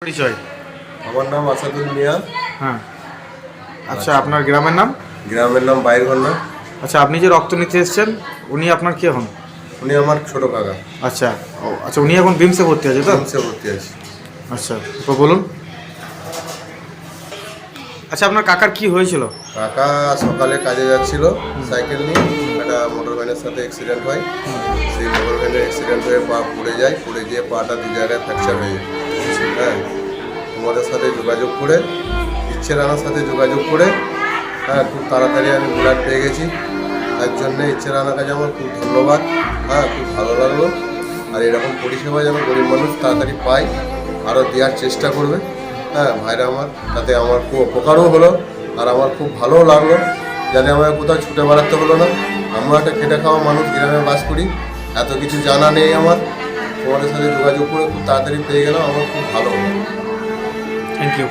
পরিচয়। আমার নাম আসাদুল মিয়া। হ্যাঁ, আচ্ছা, আপনার গ্রামের নাম? গ্রামের নাম বাইরগন্না। আচ্ছা, আপনি যে রক্ত নিতে এসেছেন উনি আপনার কে হন? উনি আমার ছোট কাকা। আচ্ছা, ও আচ্ছা, উনি এখন বিমসে ভর্তি আছে তো? বিমসে ভর্তি আছে। আচ্ছা, তো বলুন। আচ্ছা, আপনার কাকার কি হয়েছিল? কাকা সকালে কাজে যাচ্ছিল সাইকেল নিয়ে, একটা মোটর ভ্যানের সাথে অ্যাক্সিডেন্ট হয়। সেই মোটর ভ্যানের অ্যাক্সিডেন্ট হয়ে পা পুড়ে যায়, পুড়ে গিয়ে পাটা দু জায়গায় ফ্র্যাকচার হয়ে যায়। হ্যাঁ, তোমাদের সাথে যোগাযোগ করে, ইচ্ছে রানার সাথে যোগাযোগ করে, হ্যাঁ, খুব তাড়াতাড়ি আমি ব্লাড পেয়ে গেছি। তার জন্যে ইচ্ছে রানার কাছে আমার খুব ধন্যবাদ। হ্যাঁ, খুব ভালো লাগলো। আর এরকম পরিষেবা যেন গরিব মানুষ তাড়াতাড়ি পায়, আরও দেওয়ার চেষ্টা করবে। হ্যাঁ, ভাইরা আমার, তাতে আমার খুব উপকারও হলো, আর আমার খুব ভালোও লাগলো, যাতে আমাকে কোথাও ছুটে বেড়াতে হলো না। আমরা একটা খেটে খাওয়া মানুষ, গ্রামে বাস করি, এত কিছু জানা নেই আমার। তোমাদের সাথে যোগাযোগ করে খুব তাড়াতাড়ি পেয়ে গেলাম, আমার খুব ভালো হলো। Thank you.